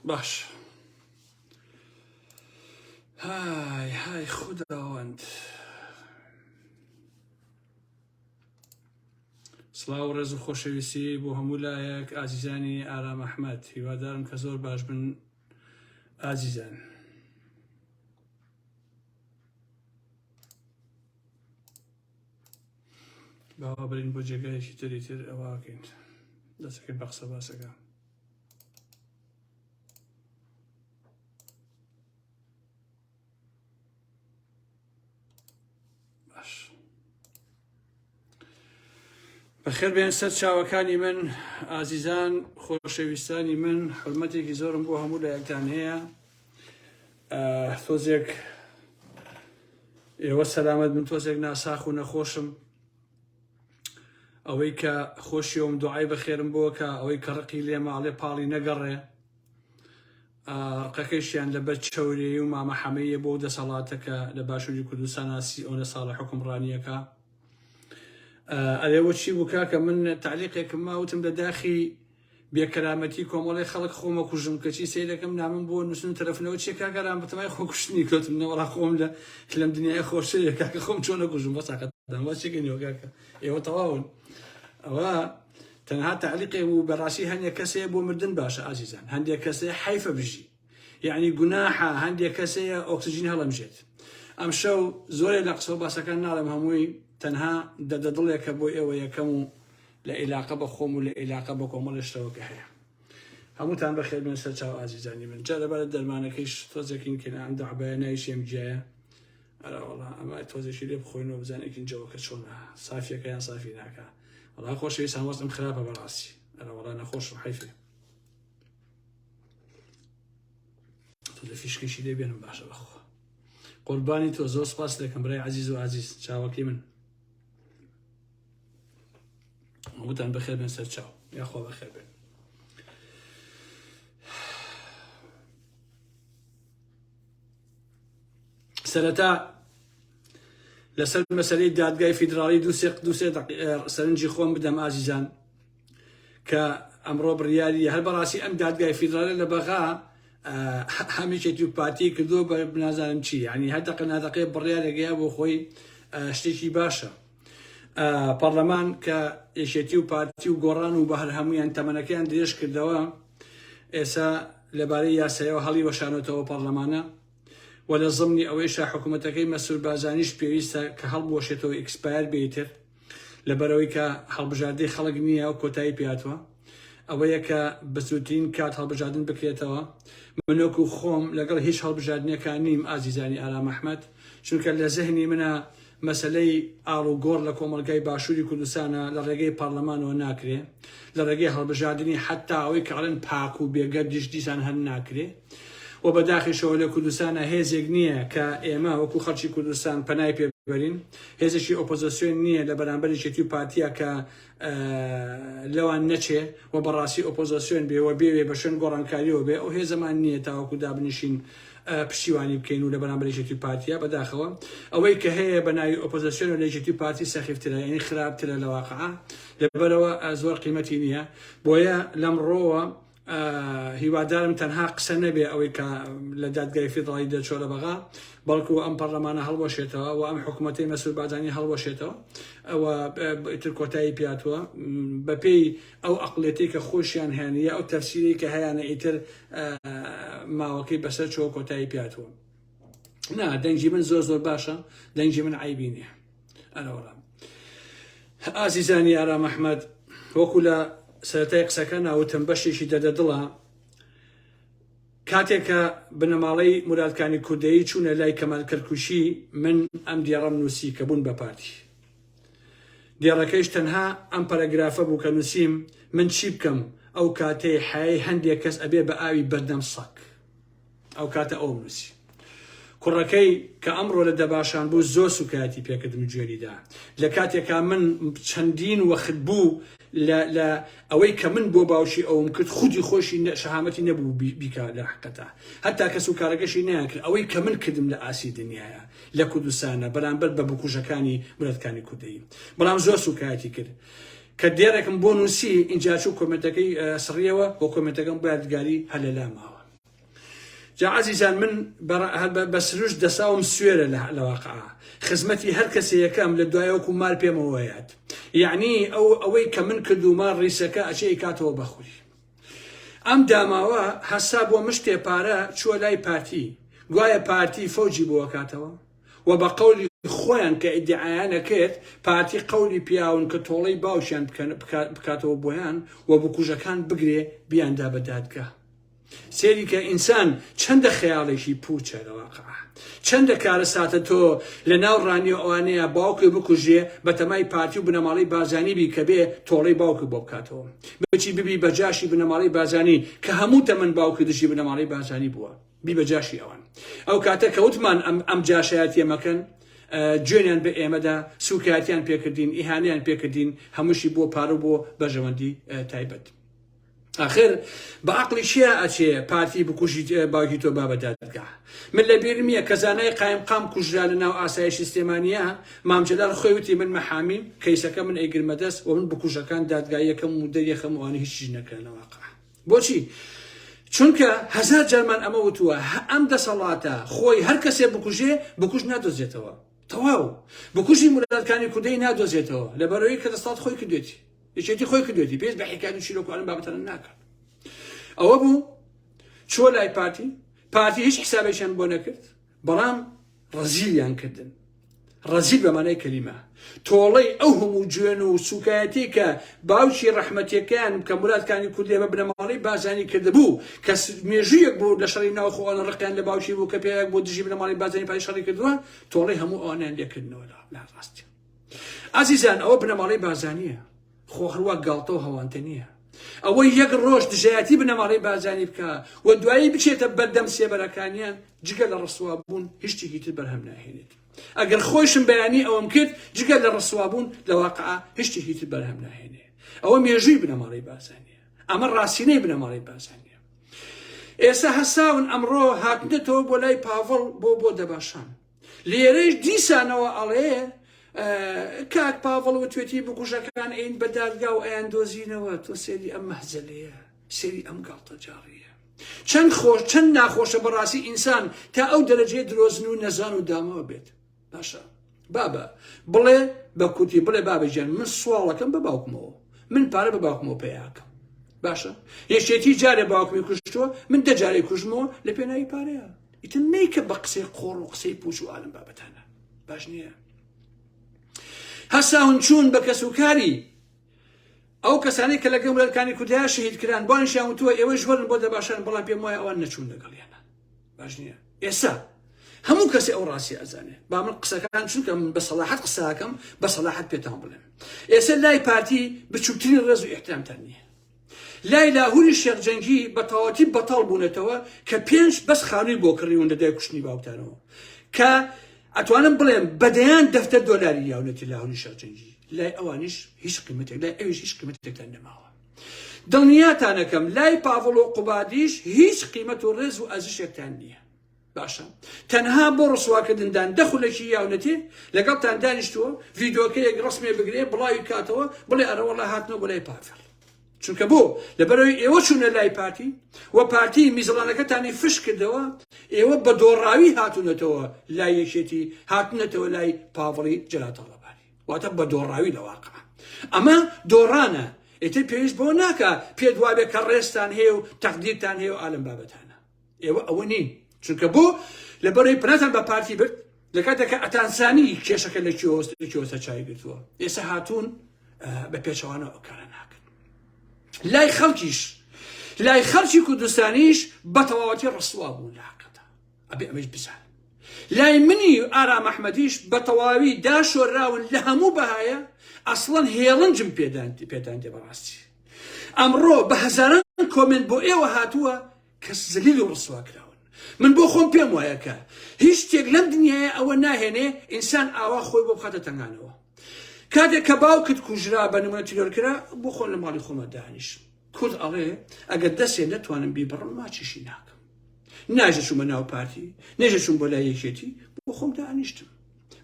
باش هاي خداوند سڵاو ڕێز و خۆشەویستی بۆ هەموو لایەک ئازیزانی ئارام ئەحمەد، هیوادارم کە زۆر باش بن ئازیزان. باوا بەرین بۆ جێگایەکی تر ئەوواکەین دەستەکەین بە قسە باسەکە. باش بەخێر بێن سەر چاوەکانی من ئازیزان خۆشەویستانی من، حرمەتێکی زۆرم بۆ هەموو لایەکتان هەیە. تۆزێک ئێوە سەلامەت من، تۆزێک ناساخ و نەخۆشم. ئەوەی کە خۆشیەوەم دوعای بەخێرم بۆکە، ئەوەی کە ڕقی لێ ماڵێ پاڵی نەگەڕێ، ڕقەکەیشیان لەبەر چەورێی و مامەحەمەیە بۆ دەسەڵاتەکە لە باشووری کوردستان ئاسی ئەوە ساڵە حکومڕانیەکە. ئەلێوە چی بووکە کە من تعلیقێکم ماوتم لە داخی بێکەرامەتی کۆمەڵی خەڵک خۆمە کوژم، کەچی سەیرەکەم نامم بۆ نووسن تەلەفۆنەوە چێ کاگەران بتمای خۆکوشتنی کەوتم نەوەڕا خۆم لەم دنیای خۆشەیە کاکە خۆم چۆن نەکوژم بەساکەدان وا چێکەنیوە کاکە ئێوە تەواون. ئەوە تەنها تعلیقێ و بەڕاستی هەندێک کەسەیە بۆ مردن باشە ئازیزان، هەندێک کەسەیە حیفە بژی، یعنی گوناحە هەندێک کەسەیە ئۆکسجین هەڵەمژێت. ئەم شەو زۆرێک لە قسە و باسەکان ناڵێم، هەمووی تەنها دەدڵێکە بۆ ئێوە یەکەم و لە عیلاقە بە خۆم و لە عیلاقە بە کۆمەڵشتەوەکە هەیە. هەمووتان بەخێر بێن سەر چاو ئازیزانی من. جا لەبارەت دەرمانەکەیش تۆزێکین کە ئەم دەعبایە نایشێم جایە، ئەراوەڵا ئەمە تۆزێکی لێ بخۆینەوە بزانێکین جەوەکە چۆنە، سافیەکە یان سافی ناکە. وەڵا خۆشەویستان وەستم خراپە بەڕاستی، ئەراوەڵا نەخۆشم حیفێ. تۆ لە فیشکێکی لێ بێنم باشە بەخۆ. قوربانی تۆ زۆر سپاس دەکەم برای عەزیز و عەزیز، چاوەکی من. هەمووتان بەخێر بێن سەر چاو، یاخوا بەخێر بێن. سەرەتا لەسەر مەسەلەی دادگای فیدراڵی دووسێ سەرنجی خۆم بدەم ئازیزان، کە ئەمڕۆ بڕیاری هەر بەڕاستی ئەم دادگای فیدراڵی لە بەغا هەمیشێتی و پارتی کردووە بە بنازانم چی، یعنی هەردەقە نادەقێ بڕیارێکەیە بۆ خۆی شتێکی باشە. پەرلەمان کە یەکێتی و پارتی و گۆڕان و بە هەر هەمویان تەمەنەکەیان درێژ کردەوە، ئێستا لەبارەی یاسایەوە هەڵی وەشانێتەوە پەرلەمانە، و لە زمنی ئەوەیشا حکوومەتەکەی مەسعود بارزانیش پێویستە کە هەڵبوەشێتەوە ئێکسپایر بێتر، لەبەرەوەی کە هەڵبژاردەی خەڵک نییە و کۆتایی پێاتوە. ئەوەیە کە بەزووترین کات هەڵبژاردن بکرێتەوە. منۆک و خۆم لەگەڵ هیچ هەڵبژاردنێکان نیم ئازیزانی ئارام ئەحمەد، چونکە لە زەهنی منە مەسلەی ئاڵ و گۆڕ لە کۆمەڵگای باشووری کوردستانە لە ڕێگەی پەرلەمانەوە ناکرێ، لە ڕێگەی هەڵبژاردننی حتا ئەوەی کە ئەڵێن پاک و بێگە دیشان هەر ناکرێ. و بەداخیشەوە لە کوردستانە هێزێک نییە کە ئێمە وەکو خەڵکی کوردستان پەنای پێبەرین، هێزێکی ئۆپۆزیسیۆن نییە لە بەرامبەر یەکێتی و پارتیە کە لەوان نەچێ و بەڕاستی ئۆپۆزیسیۆن بێەوە بێوێ بە شوێن گۆڕانکاریەوە بێ، ئەو هێزەمان نییە تاوەکو دابنیشین پشتیوانی بکەین و لە بەرامبەر یەکێتی و پارتیە. بەداخەوە ئەوەی کە هەیە بە ناوی ئۆپۆزیسیۆن و لە یەکێتی و پارتی سەخیفترە، یعنی خراپترە لە واقعە، لەبەرەوە زۆر قیمەتی نییە. بۆیە لەمڕۆوە هیوادارم تەنها قسە نەبێ ئەوەی کە لە دادگای فیدراڵی دەرچۆ لە بەغا، بەڵکو ئەم پەرلەمانە هەڵوەشێتەوە و ئەم حکوومەتەی مەسعود بارزانی هەڵوەشێتەوە، ئەوە ئیتر کۆتایی پیاتوە بەپێی ئەو عەقڵیەتەی کە خۆشیان هێنیە، ئەو تەفسیری کە هەیەە ئیتر ماوەکەی بەسەر چۆ کۆتایی پیاتوە. نا دەنگی من زۆر باشە، دەنگی من عیبی نییە. ئەرەوەڵا ئازیزانی ئارام ئەحمەد، وەکو لە سەرەتای قسەکە ناوتم بەشێکی دەدەدڵە، کاتێکە بنەماڵەی مرادکانی کوردایی چوونە لای کەمال کەرکوشی، من ئەم دیێڕەم نووسی کە بوون بە پارتی. دیێڕەکەیش تەنها ئەم پەرەگرافە بوو کە نووسیم، من چی بکەم ئەو کاتەی حەیەی هەندێک کەس ئەبێ بە ئاوی بەردەم سەک، ئەو کاتە ئەوم نووسی. کوڕەکەی کە ئەمڕۆ لە دەباشان بوو زۆر سوکاتی پێکردم گوێریدا، لە کاتێکا من چەندین وەخت بوو لە ئەوەی کە من بۆ باوشی ئەوم کرد خودی خۆشی شەهامەتی نەبوو بیکە لە حقەتە، هەتا کە سوکارەکەشی نەیانکرد. ئەوەی کە من کردم لە ئاسی دنیاە لە کوردستانە بەرامبەر بە بکوژەکانی مرەتکانی کوردایی، بەڵام زۆر سوکایەتی کرد. کە دێرێکم بۆ نووسی، ئینجا چوو کۆمنتەکەی سڕیەوە بۆ کۆمنتەکەم بۆ یادگاری هەلەلا ماوە. جا عزیزان من بەسروش دەساوم سوێرە لە واقعە خزمەتی هەر کەسێکەکەم لە دوایەوەکو مال پێمەوەیات یعنی ئەوەی کە من کردو مال ڕیسەکە ئەچێ کاتەوە بەخوری ئەم داماوە هەسا بۆ مشتێ پارە چووە لای پارتی گوایە پارتی فەوجی بووە کاتەوە و بە قەولی خۆیان کە ئیدعایانە کرد پارتی قەولی پیاون کە تۆڵەی باوشیان بکاتەوە بۆیان و بکوژەکان بگرێ بیاندا بە دادگا سێری کە ئینسان چەندە خەیاڵێکی پوچە لە واقعە چەندە کارە ساتە تۆ لە ناو ڕانی ئەوانەیە باوکە بکوژێ بە تەمای پارتی و بنەماڵی بازانی بی کە بێ تۆڵەی باوکە بۆ بکاتەوە بچی ببی بەجاشی بنەماڵی بازانی کە هەموو تەمەن باوکە دژی بنەماڵی بازانی بووە بی بەجاشی ئەوان ئەو کاتە کەوتمان ئەم جاشایەتیە مەکەن جوێنیان بە ئێمەدا سوکایەتیان پێکردین ئیهانیان پێکردین هەمووشی بۆ پارە بۆ بەژەوەندی تایبەت آخر بە عقلی چیە ئەچێ پارتی بکوژی باوکی تۆ بابە دادگا من لە بیرمیە کەزانای قایم قام کوژرا لە ناو ئاسایشی سلێمانیە مامجلال خۆی وتی من مەحامیم کەیسەکە من ئەیگرمە دەست و من بکوژەکان دادگایەکەم و دەریەکەم وانە هیچ نەکەنەوە بۆچی چونکە هەزار جەرمان ئەمە وتووە ئەم دەسەڵاتە خۆی هەر کەسێ بکوژێ بکوژ نادۆزێتەوە تەواو بکوژی مولاتکانی کوردەی نادۆزێتەوە لەبەرەوەی کە دەسەڵات خۆی کردوێتی یەکێتی خۆی کردوێتی پێست بە حکایەت و چیرۆکوانم بابەتەنە ناکات ئەوە بوو چووە لای پارتی هیچ حسابێکیان بۆ نەکرد بەڵام ڕەزیلیان کردن ڕەزیل بەمانای کەلیمە تۆڵەی ئەو هەموو جوێن و سوکایەتی کە باوکی ڕەحمەتیەکەیان کە مولاتکانی کوردی بە بنەماڵی بازانی کردبوو کە مێژوویەک بوو لە شەڕی ناوخۆوان ڕقیان لە باوکی بوو کە پێیەک بۆ دژی بنەماڵی بازانی پای شەڕی کردووە تۆڵەی هەموو ئەوانیان لێکردنەوە لا ڕاستی عزیزان ئەوە بنەماڵی بازانیە خۆ هەروە گاڵتە و هەوانتە نییە ئەوەی یەک ڕۆژ دژایەتی بنەماڵی بازانی بکە و دوایی بچێتە بەردەم سێبەرەکانیان جگە لە ڕسوابوون هیچی تر بەرهەم ناهێنێت ئەگەر خۆشم بەیانی ئەوم کرد جگە لە ڕسوابوون لە واقعە هیچی تر بەرهەم ناهێنێ ئەوە مێژووی بنەماڵی بازانیە ئەمە ڕاستینەی بنەماڵی بازانیە ئێستا هەساون ئەمڕۆ هاتنێتەوە بۆ لای پاڤڵ بۆ دەباشان لێرەش دیسانەوە ئەڵێ کاک پاڤڵ وتوێتی بکوژەکان ئەین بە دادگا و ئەیان دۆزینەوە تۆ سێری ئەم مەهزەلەیە سێری ئەم گاڵتە جاڕیە چەند ناخۆشە بەڕاستی ئینسان تا ئەو دەرەجێ درۆزن و نەزان و دامەوە بێت باشە بابە بڵێ بە کوتی بڵێ بابەجیان من سواڵەکەم بە باوکمەوە من پارە بە باوکمەوە پێیاکەم باشە یەکێتی جارێ باوکمی کوشتەوە من دەجارێ کوژمەوە لە پێناوی پارەیە ئیتر نیکە بە قسەی قۆڕ و قسەی پوچ و ئالم بابەتانە باش نییە هەساون چوون بە کەسوکاری ئەو کەسانی کە لەگەڵ مولاتکانی کوردیا شەهید کران بۆنیشیان وتووە ئێوە ژوەرن بۆ دەباشان بەڵام پێم وایە ئەوان نەچوون لەگەڵیانە باش نییە ئێستا هەموو کەسی ئەو ڕاستی ئەزانێ با من قسەکان چونکە من بە سەلاحەت قساکەم بە سەلاحەت پێتان بڵێم ئێستا لای پارتی بچووکترین ڕێز و ئیحترامتان نییە لای لاهوری شێخ جەنگی بە تەواوەتی بەتاڵ بوونێتەوە کە 5 بەس خانووی بۆ کڕیون لە دای کوشتنی باوکتانەوە کە ئەتوانم بڵێم بەدەیان دەفتەر دۆلاری یاونەتی لاهوری شێخ جەنگی لای ئەوانیش هیچ قیمەتێک لای ئەویش هیچ قیمەتێکتان نەماوە دڵنیاتانەکەم لای پاڤڵ و قوبادیش هیچ قیمەت و ڕێز و ئەرزشێکتان نییە باشە تەنها بۆ ڕسواکردندان دەخولێکی یاونەتی لەگەڵتان دانیشتووە ڤیدۆکەیەک ڕسمێ بگرێ بڵاوی کاتەوە بڵێ ئەرەوەڵا هاتنەوە بۆ لای پاڤڵ چونکە بۆ لەبەرەوەی ئێوە چوونە لای پارتی و پارتی میزڵانەکەتانی فش کردەوە ئێوە بە دۆڕاوی هاتوونەتەوە لای یەکێتی هاتنەتەوە لای پاڤڵی جەلاتەڵەباری واتە بە دۆڕاوی لە واقعە ئەمە دۆڕانە ئیتر پێویست بۆ ناکە پێت وابێ کە ڕێستان هەیە و تەقدیرتان هەیە و ئالم بابەتانە ئێوە ئەوە نین چونکە بۆ لەبەرەوەی پناتان بە پارتی برد لە کاتێکە ئەتانسانی کێشەکە لەکوێوە چای گرتووە ئێستا هاتوون بە پێچەوانەوە ئەو کارە ناکەن لای خەڵکی کوردستانیش بە تەواوەتی ڕسوا بوو لاقەتە ئەبێ ئەمەش بزان لای منی ئارام ئەحمەدیش بە تەواوی داشۆراون لە هەموو بەهایە ئەسڵەن هێڵنجم پێدان دێ بەڕاستی ئەمڕۆ بە هەزاران کۆمنت بۆ ئێوە هاتووە کە زەلیل و ڕسوا کراون من بۆ خۆم پێم وایە کە هیچ شتێک لەم دنیاە ئەوە ناهێنێ ئینسان ئاوا خۆی بۆ بخاتە تەنگانەوە کاتێک کە باوکت کوژرا بە نمونە تیرۆرکرا بۆ خۆن لە ماڵی خۆمە دانیش کورد ئەڵێ ئەگەر دەستێ نەتوانم بیبڕم ماچیشی ناکەم ناژە چوومە ناو پارتی نێژە چوون بۆ لای یەکێتی بۆ خۆم دانیشتم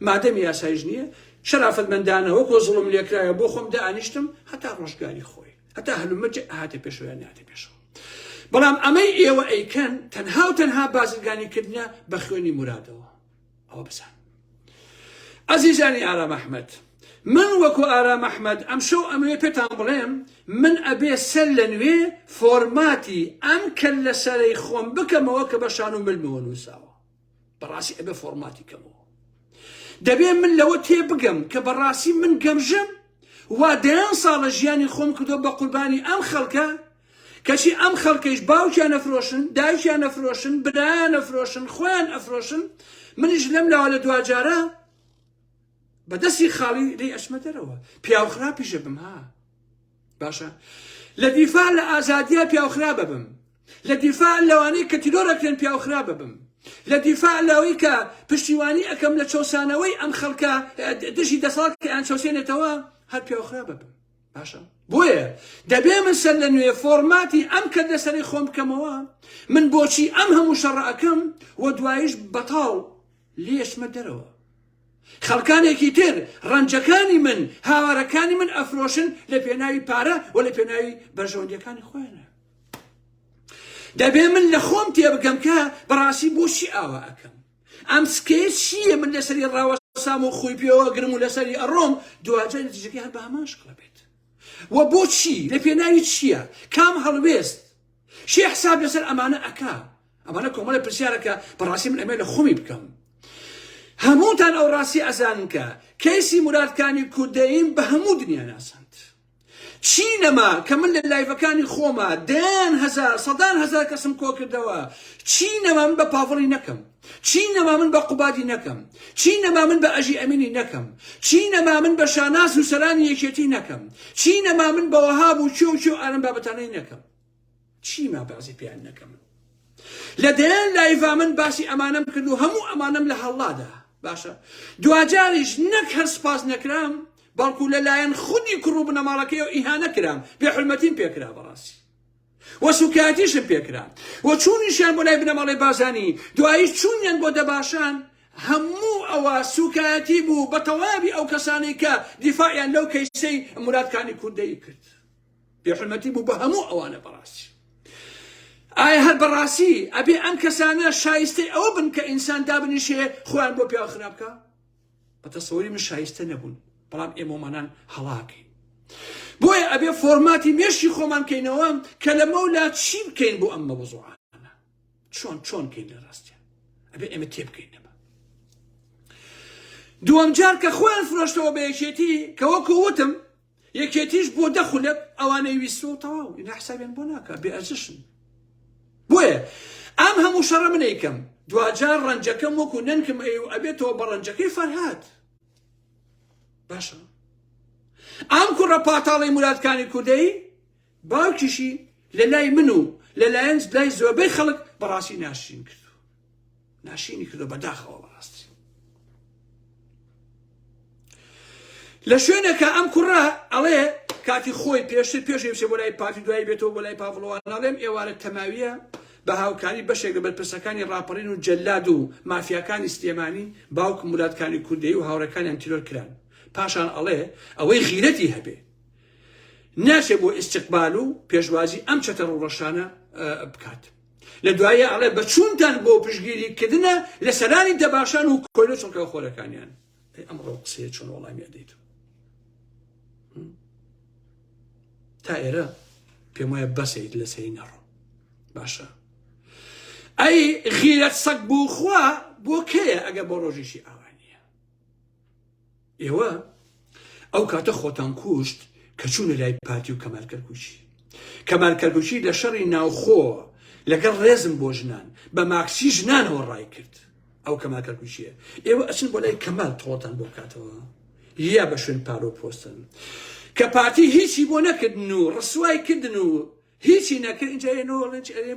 مادەمی یاسایش نییە شەرافەتمەندانەوە کۆ زوڵم لێکرایە بۆ خۆم دانیشتم هەتا ڕۆژگاری خۆی هەتا هەلومەرجە هاتە پێشەوە یان ناتە پێشەوە بەڵام ئەمەی ئێوە ئەیکەن تەنها و تەنها بازرگانیکردنە بە خوێنی مرادەوە. ئەوە بزان. عەزیزانی ئارام ئەحمەد، من وەکو ئارام ئەحمەد ئەم شەو ئەمەوێ پێتان بڵێم، من ئەبێ سەر لە نوێ فۆرماتی ئەم کەل لە سەرەی خۆم بکەمەوە کە بە شان و ملمەوە نووساوە. بەڕاستی ئەبێ فۆرماتی کەمەوە. دەبێ من لەوە تێبگەم کە بەڕاستی من گەمژەم وا دەیان ساڵە ژیانی خۆم کردو بە قوربانی ئەم خەڵکە، کەچی ئەم خەڵکەیش باوکیان نەفرۆشن، دایکیان نەفرۆشن، برایان نەفرۆشن، خۆیان ئەفرۆشن، منیش لەم لاوە لە دوجارە بەدەستی خاڵی لێ ئەچمە دەرەوە. پیاوخرا پیشە بم ها باشە، لە دیفاع لە ئازادیە پیاوخرا ببم، لە دیفاع لەوانەی کە تیرۆرەکرێن پیاوخرا ببم، لە دیفاع لەوەی کە پشتیوانی ئەەکەم لە چۆسانەوەی ئەم خەڵکە دژی دەسەڵات کە ئەیان چۆسێنێتەوە هەر پیاوخرا ببم. باشە بۆیە دەبێ من سەر لە نوێ فۆرماتی ئەم کە لەسەری خۆم بکەمەوە، من بۆچی ئەم هەموو شەڕە ئەەکەم و دواییش بەتاڵ لێشمە دەرەوە. خەڵکانێکی تر ڕەنجەکانی من، هاوارەکانی من ئەفرۆشن لە پێناوی پارە و لە پێناوی بەرژەوەندیەکانی خۆیانە. دەبێ من لە خۆم تێبگەم کە بەڕاستی بۆچی ئاوا ئەەکەم، ئەم سکەیە چییە من لەسەری ڕاوەسام و خۆی پێوە گرم و لەسەری ئەڕۆم دوجار نەتیجەکەی هەر بە هەمان شکڵە بێت. و بۆچی لە پێناوی چییە؟ کام هەڵوێست شێ حساب لەسەر ئەمانە ئەکا؟ ئەمانە کۆمەڵە پرسیارەکە بەڕاستی من ئەمێ لە خۆمی بکەم. هەمووتان ئەو ڕاستی ئەزانن کە کەیسی مورادکانی کوردەییم بە هەموو دنیا ناسند. چی نەما کە من لە لایڤەکانی خۆمە دەیان هەزار سەدان هەزار کەسم کۆ کردەوە، چی نەما من بە پاڤڵی نەکەم، چی نەما من بە قوبادی نەکەم، چی نەما من بە ئەژی ئەمینی نەکەم، چی نەما من بە شاناز و سەرانی یەکێتی نەکەم، چی نەما من بە وەهاب و چێ و چێ و ئارم بابەتانەی نەکەم، چی ما بازی پێیان نەکەم. لە دەیان لایڤا من باسی ئەمانەم کرد و هەموو ئەمانەم لە هەڵڵادا. باشە دوجاریش نەک هەر سپاس نەکرام، بەڵکو لەلایەن خودی کوڕ و بنەماڵەکەیەوە ئیهانە کرام، بێحورمەتیم پێکرا بەڕاستی و سوکاتیشم پێکرا و چوونیشیان بۆ لای بنەماڵی بازانی، دواییش چوونیان بۆ دەباشان. هەموو ئەوە سوکاتی بوو بە تەواوی ئەو کەسانی کە دیفاعیان لەو کەیسەی مورادکانی کوردەیی کرد. بێحورمەتی بوو بە هەموو ئەوانە بەڕاستی. ئایا هەر بەڕاستی ئەبێ ئەم کەسانە شایستەی ئەوە بن کە ئینسان دابنیشێ خۆیان بۆ پیاوخرا بکە؟ بە تەسەووری من شایستە نەبوون، بەڵام ئێمەمانان هەڵاکەین. بۆیە ئەبێ فۆرماتی مێشتی خۆمان کەینەوە کە لە مەولا چی بکەین بۆ ئەم مەوزوعانە، چۆن کەین لە ڕاستیان، ئەبێ ئێمە تێبکەینەوە. دووەم جار کە خۆیان فرۆشتەوە بە یەکێتی کە وەکو وتم یەکێتیش بۆ دەخولێت ئەوانەی ویستە و تەواو ئینا حسابیان بۆ ناکە، بێ ئەرزشن. بۆیە ئەم هەموو شەڕە من ئەیکەم، دوجار ڕەنجەکەم وەکو نەنکم ئەبێتەوە بە ڕەنجەکەی فەرهاد. باشە ئەم کوڕە پاتاڵی مورادکانی کوردەیی باوکیشی لە لای من و لەلایەن لای زۆربەی خەڵک بەڕاستی ناشینی کردو بەداخەوە بەڕاستی. لە شوێنێکە ئەم کوڕە ئەڵێ کاتی خۆی پێشتر پێشێ بۆ لای پارتی دوایی بێتەوە بۆ لای پاڤڵۆوان، ناڵێم ئێوارە تەماویە بە هاوکاری بەشێک لە بەرپرسەکانی ڕاپەڕین و جەلاد و مافیاکانی سلێمانی باوک مورادکانی کوردەیی و هاوڕەکانیان تیرۆر کران. پاشان ئەڵێ ئەوەی غیرەتی هەبێ ناچێ بۆ ئیستیقبال و پێشوازی ئەم چەتە ڕوڕەشانە بکات. لە دوایە ئەڵێ بە چوونتان بۆ پشگیریکردنە لە سەرانی دەباشان و کۆیلە چڵکەوە خۆرەکانیان. ئەمڕۆ قسەیە چۆن وەڵامی ئەدەیت تا ئێرە پێم وایە بەسەیت لە سەری نەڕۆ. باشە ئەی غیرەت سەگ بوو خوا بۆ کەیە ئەگە بۆ ڕۆژیشی ئاوانیە؟ ئێوە ئەو کاتە خۆتان کوشت کە چوونە لای پارتی و کەمال کەرکوچی. کەمال کەرکوچی لە شەڕی ناوخۆ لەگەڵ ڕێزم بۆ ژنان بە ماکسی ژنانەوە ڕای کرد. ئەو کەمال کەرکوچیە. ئێوە ئەچن بۆ لای کەمال تۆڵتان بۆ بکاتەوە یا بە شوێن پارۆ پۆستن کە پارتی هیچی بۆ نەکردن و ڕسوای کردن و هیچی نەکرد. اینجا ئێنەوە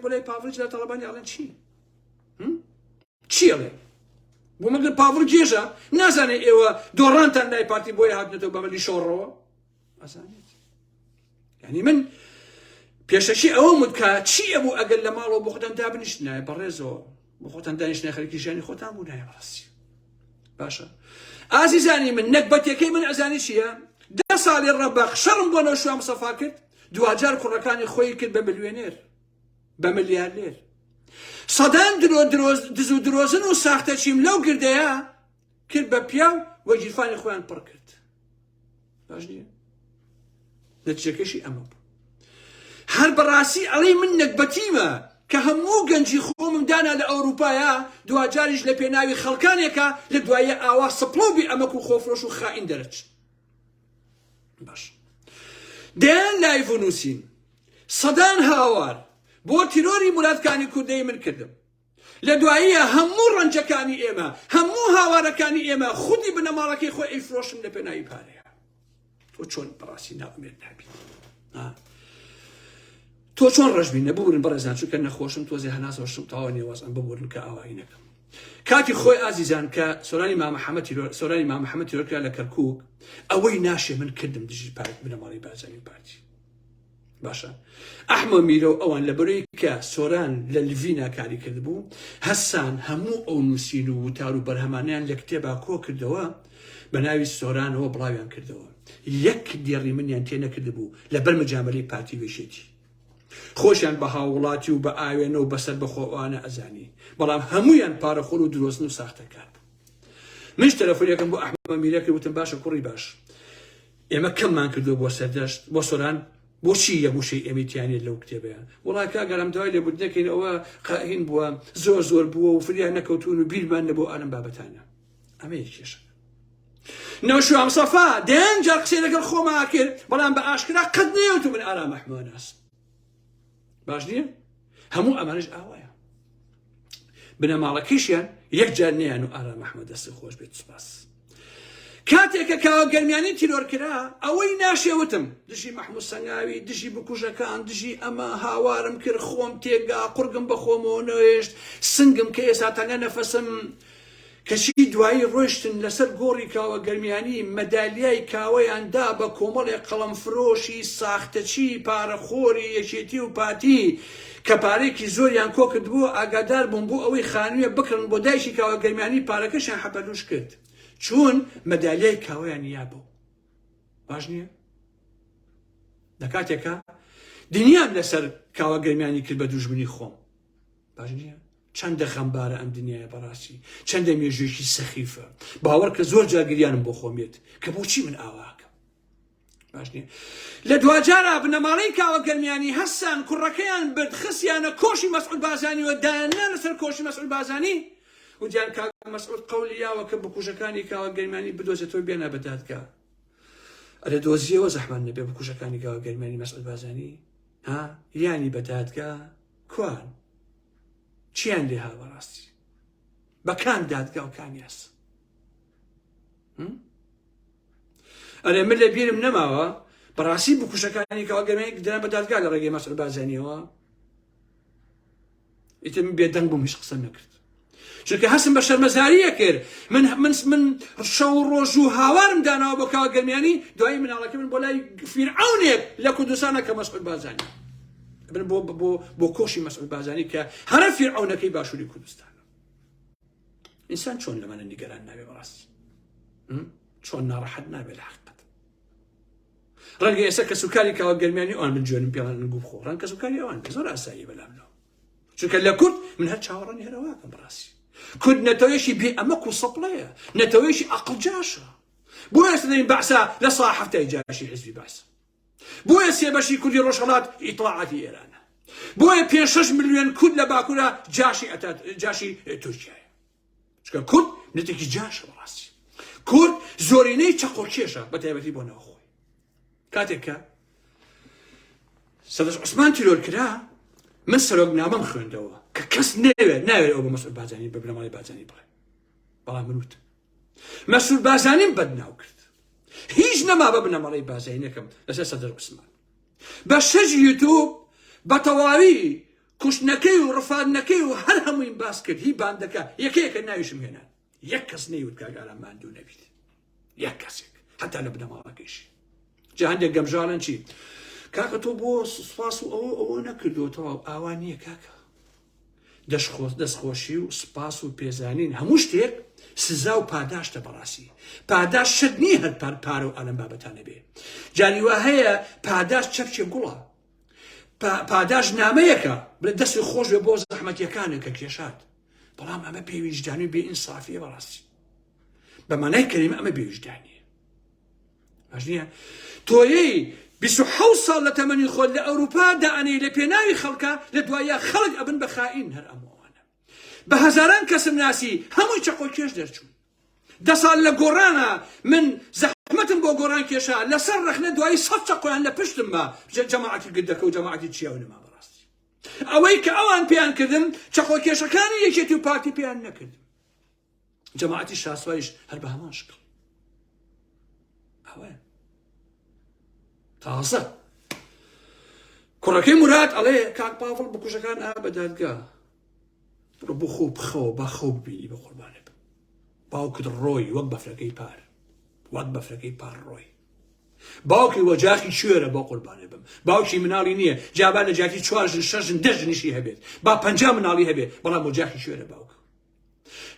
بۆ لای پاڤڵ لە تەڵەبانی ئەڵێن چی ئەڵێ؟ بۆ مەگەر پاڤڵ گێژە نازانێت ئێوە دۆڕانتان لای پارتی بۆی هاتنێتەوە بەمەلی شۆڕەوە ئەزانێت. یعنی من پێشەکی ئەوە وت کە چی ئەبوو ئەگەر لە ماڵەوە بۆ خۆتان دابنیشتنایە بەڕێزەوە بۆ خۆتان دانیشتنای خەڵکی ژیانی خۆتان بوو نایە بەڕاستی. باشە ئازیزانی من نەکبەتەکەی من ئەزانی چییە؟ 10 ساڵی ڕەبەق شەڕم بۆ نەوشوام سەفا کرد، دوجار کوڕەکانی خۆی کرد بە ملیۆنێر. بمليارلير صدان دزو دروزن و ساختە چیم لەو گردەیە کرد بە پیاو وەجیفانی خۆیان پڕ کرد باش نییە نەتیجەکەشی ئەمە بوو هەر بەڕاستی ئەڵێ من نەکبەتیمە کە هەموو گەنجی خۆمم دانا لە ئەوروپایە دوجاریش لە پێناوی خەڵکانێکە لە دوایە ئاوا سپڵۆبی ئەمەک و خۆفرۆش و خائین دەرەچ باش دەیان لایڤ و نووسین سەدان هاوار بۆ تیرۆری مولاتکانی کوردەی من کردم لە دواییە هەموو ڕەنجەکانی ئێمە هەموو هاوارەکانی ئێمە خودی بنەماڵەکەی خۆی ئەیفرۆشن لە پێناوی پارەیە تۆ چۆن بەڕاستی ناومێت نابیت تۆ چۆن ڕەشبی نەبوورن بەڕێزان چونکە نەخۆشم تۆزێ هەناسەوەشم تاوە نێوازم ببورن کە ئاوایی نەکەم کاتی خۆی ئازیزان کە سۆرانی مام محەممەد تیرۆرکرا لە کەرکووک ئەوەی ناشێ من کردم دژی بنەماڵی بازاری پارتی باشە ئەحمە میرە و ئەوان لەبەرەوەی کە سۆران لە لڤینا کاری کردبوو هەسان هەموو ئەو نووسین و وتار و بەرهەمانیان لە کتێبا کۆ کردەوە بە ناوی سۆرانەوە بڵاویان کردەوە یەک دیێڕی منیان تێ نەکردبوو لەبەر مجامەلەی پارتی وێشێتی خۆشیان بە هاوڵاتی و بە ئاوێنە و بەسەر بەخۆوانە ئەزانی بەڵام هەمویان پارەخۆر و درۆستن و ساختەکار بوو منش تەلەفۆنێکم بۆ ئەحمە میرە کرد وتم باشە کوڕی باش ئێمە کەممان کردووە بۆ سەردەشت بۆ سۆران بۆچی یەموشەی ئەمیتیانێت لەو کتێبەیە وڵای کاگەرم دوای لێبوردنەکەین ئەوە قاهین بووە زۆر بووە و فریان نەکەوتون و بیرمان نەبوو ئالم بابەتانە ئەمە یەکێشە نەوشو ئەمسەفا دێن جار قسەی لەگەڵ خۆما کرد بەڵام بە ئاشکرا قەت نەیەوتو من ئارام ئەحمەوە ناس باش نییە هەموو ئەمانش ئاوایە بنەماڵەکەیشیان یەکجار نەیان و ئارام ئەحمەد دەستی خۆش بێت سوپاس کاتێکە کاوە گەرمیانی تیرۆرکرا ئەوەی ناشێوتم دژی مەحموود سەنگاوی دژی بکوژەکان دژی ئەمە هاوارم کرد خۆم تێگا قورگم بە خۆمەوە نەوێشت سنگم کە ئێستا تەنگە نەفەسم کەچی دوایی ڕۆیشتن لەسەر گۆڕی کاوە گەرمیانی مەدالیای کاوەیان دا بە کۆمەڵێک قەڵەمفرۆشی ساختەچی پارەخۆری یەکێتی و پاتی کە پارێکی زۆریان کۆ کردبووە ئاگادار بووم بۆ ئەوەی خانوویە بکڕن بۆ دایشی کاوە گەرمیانی پارەکەشیان حەپەلوش کرد چون مەدالیای کاوەیان یابوو باش نییە لە کاتێکە دنیام لەسەر کاوە گەرمیانی کرد بە دوژمنی خۆم باش نییە چەندە خەمبارە ئەم دنیاە بەڕاستی چەندە مێژوێکی سەخیفە باوەڕ کە زۆر جاگریانم بۆ خۆمێت کە بۆچی من ئاواکەم باش نییە لە دوجارە بنەماڵەی کاوە گەرمیانی هەستان کوڕەکەیان بەدخستیانە کۆشی مەسعود بازانیوە دایانە لەسەر کۆشی مەسعود بازانی وتیان کاک مەسعود قەولیاوە کە بکوژەکانی کاوە گەرمیانی بدۆزێتەوە بێنە بە دادگا ئەرێ دۆزیەوە زەحمان نەبێ بکوژەکانی کاوە گەرمیانی مەسعود بازانی ها یانی بە دادگا کوان چیان لێ ها بەڕاستی بەکان دادگا و کامیاس ئەرێ من لە بیرم نەماوە بەڕاستی بکوژەکانی کاوە گەرمیانی دەنا بە دادگا لە ڕێگەی مەسعود بازانیەوە ئیتر من بێدەنگ بووم هیچ قسەم نەکرد چونکە هەستم بە شەرمەزاریە کرد من شەو و ڕۆژ و هاوارم داناوە بۆ کاوە گەرمیانی دوایی مناڵەکە من بۆ لای فیرعەونێک لە کوردستانە کە مەسعود بازانی بن بۆ کۆشی مەسعود بازانی کە هەرە فیرعەونەکەی باشووری کوردستانە ئینسان چۆن لەمانە نیگەران نابێ بەڕاستی چۆن ناڕەحەت نابێ لە حەقیقەت ڕەنگە ئێستا کە سوکاری کاوە گەرمیانی ئەوان من جوێنم پێڵان نگوو بخۆ ڕەنگە کە سوکاری ئەوان زۆر ئاسایی بەلامنەوە چونکە لە کورد من هەر چاوەڕانی هەرەواکەم بەڕاستی کورد نەتەوەیەکی بێ ئەمەک و سەپڵەیە نەتەوەیەکی ئەقڵجاشە بۆیە ئێستا دەین بەعسا لە ساحەفتای جاشی حیزبی بەعسە بۆیە سێ بەشی کوردی ڕۆژهەڵات ئیطلاعاتی ئێرانە بۆیە 5-6 ملیۆن کورد لە باکوورە جاشی تورکیایە چونکە کورد نەتێکی جاشە بەڕاستی کورد زۆرینەی چەقۆکێشە بە تایبەتی بۆ ناوخۆی کاتێککە سەدەش عوسمان تیرۆرکرا من سەرۆکنامەم خوێندەوە کە کەس ناوێت ئەو بە مەسعود بازانی بە بنەماڵی بازانی بڵێ بەڵام من وتم مەسعود بازانیم بەدناو کرد هیچ نەما بە بنەماڵی بازانی نەکەم لەسەر سەدەر عوسمان بە شەش یوتیوب بە تەواوی کوشتنەکەی و ڕفاندنەکەی و هەر هەمووی باس کرد هی باندەکە یەکەیەکە ناویشم هێنان یەک کەس نەیوت کاگالان ماندوو نەبیت یەک کەسێک هەتا لە بنەماڵەکەیشی جا هەندێک گەمژانن چی کاکە تۆ بۆ سوپاس و ئەوە نەکردوتەوە ئاوان نییە کاکە دەستخۆشی و سوپاس و پێزانین هەموو شتێک سزا و پاداشتە بەڕاستی پاداش شت نییە هەر پارە و ئالەم بابەتانە بێ جاری وا هەیە پاداش چەپچێ گوڵە پاداش نامەیەکە بڵێ دەستی خۆش بێ بۆ زەحمەتیەکانێک کە کێشات بەڵام ئەمە پێویژدانی بێ ئینسافیە بەڕاستی بە مانای کەریمە ئەمە بێویژدانیە باش نییە تۆیەی 27 ساڵ لە تەمەنی خۆت لە ئەوروپا دائەنێ لە پێناوی خەڵکە لە دوایە خەڵک ئەبن بە خائین هەر ئەمەوانە بە هەزاران کەسم ناسی هەمووی چەقۆ کێش دەرچوون 10 ساڵ لە گۆڕانە من زەحمەتم بۆ گۆڕان کێشا لەسەر ڕەخنە دوایی 100 چەقۆیان لە پشتم بە جەماعەتی گردەکە و جەماعەتی چیاونما بەڕاستی ئەوەی کە ئەوان پێیان کردم چەقۆ کێشەکانی یەکێتی و پارتی پێیان نەکردم جەماعەتی شاسوایش هەر بە هەمان شکڵ ئەوە تازە کوڕەکەی مراد ئەڵێ کاک پاڤڵ بکوژەکان ئا بە دادگا بڕۆ بۆ خۆ بخەوە با خەو ببینی بە قوربانێ بم باوکت ڕۆی وەک بەفرەکەی پار وەک بەفرەکەی پار ڕۆی باوکی وەجاخی کوێرە بۆ قوربانێ بم باوکی مناڵی نییە جابا لە جاکی 4 6 10 هەبێت با 50 مناڵی هەبێت بەڵام وەجاخی کوێرە باوک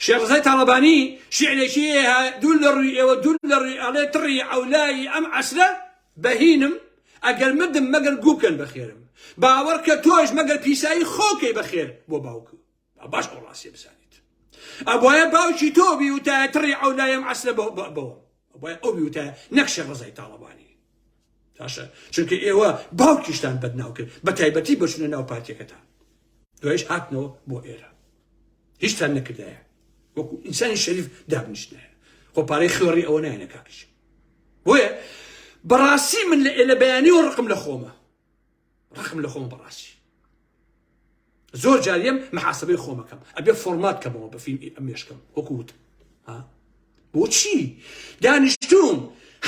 شێخ ڕزای تاڵەبانی شیعرێکی دوو لە ڕووی ئێوە دوو لە ڕووی ئەڵێ تڕی ئەولای ئەم عەسرە بەهینم ئەگەر مردم مەگەر گووکەن بەخێرم باوەڕ کە تۆش مەگەر پیسایی خۆکەی بەخێر بۆ باوکە باش ئەو ڕاستیە بزانیت ئەبایە باوکی تۆ بیوتایە تڕی ئەولای ئەم عەسرە بەوە ئەبایە ئەو بیوتایە نەک شێخ ڕزای تاڵەبانی تاشە چونکە ئێوە باوکیشتان بەدناو کرد بە تایبەتی بەچونە ناو پارتیەکەتان دوایش هاتنەوە بۆ ئێرە هیچتان نەکردایە وەکو ئینسانی شەریف دابنیشتنایە خۆ پارەی خوێڕی ئەوە نایەنە کاکیش بۆیە بەڕاستی من لە بەیانی و ڕقم لە خۆمە بەڕاستی زۆر جاریم محاسبەی خۆمەکەم ئەبێ فۆرمات کەمەوە بە فیلم ئەمێشکەم وەکووت بۆچی دانیشتوم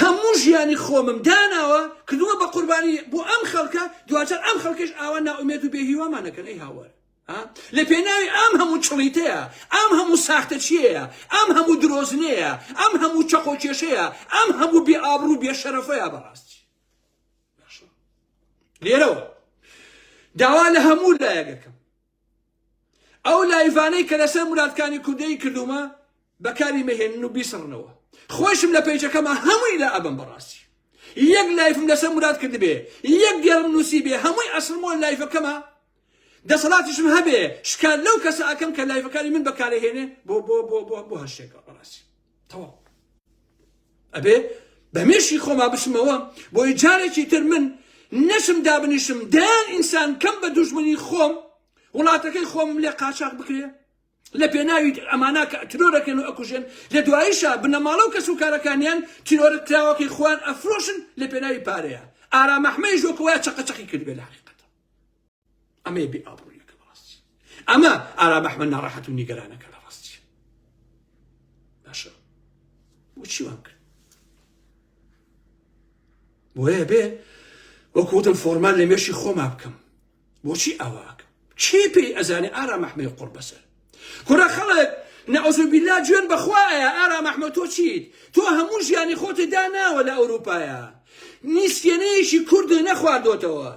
هەموو ژیانی خۆمم داناوە کردووە بە قوربانی بۆ ئەم خەڵکە دواتر ئەم خەڵکەش ئاوا ناومێت و بێهیوامانەکەن ئەی هاوار لە پێناوی ئەم هەموو چڵیتەیە ئەم هەموو ساختەچیەیە ئەم هەموو درۆزنەیە ئەم هەموو چەقۆکێشەیە ئەم هەموو بێئابڕوو بێشەرەفەیە بەڕاستی لێرەوە داوا لە هەموو لایەکەکەم ئەو لایڤانەی کە لەسەر مرادکانی کوردەی کردومە بەکاری مەهێنن و بیسڕنەوە خۆشم لە پێیجەکەمە هەمووی لە ئەبم بەڕاستی یەک لایڤم لەسەر مراد کرد بێ یەک گێڵم نووسی بێ هەمووی ئەسڵمۆ لایڤەکەمە دەسەڵاتیشم هەبێ شکال لەو کەسە ئەکەم کە لایڤەکانی من بەکارهێنێ بۆ هەشتێکە بەڕاستی تەواو ئەبێ بەمێشی خۆما بچمەوە بۆی جارێکی تر من نەشم دابنیشم دایان ئینسان کەم بە دوژمنی خۆم وڵاتەکەی خۆم لێ قاچاق بکرێ لە پێناوی ئەمانە کە تیرۆرەکەن و ئەکوژێن لە دواییشە بنەماڵە و کەسوکارەکانیان تیرۆرە کراوەکەی خۆیان ئەفرۆشن لە پێناوی پارەیە ئارام ئەحمەدیش وەکوایە چەقەچەقی کرد بێ لە حقیقەتە ئەمەیە بێئابڕوویەکە بەڕاستی ئەمە ئارام ئەحمەد ناڕەحەت و نیگەرانەکە لە ڕاستی باشە بۆچی وام کرد بۆیە بێ وەکوتم فۆرمان لە مێشی خۆما بکەم بۆچی ئەوەکە چی پێی ئەزانێ ئارام ئەحمەدی قوڕ بەسەر کوڕە خەڵک نەعوذ بالله گوێن بەخوایە ئارام ئەحمەد تۆ چیت تۆ هەموو ژیانی خۆتی داناوە لە ئەوروپایە نیسکێنەیەکی کورد نەخواردۆتەوە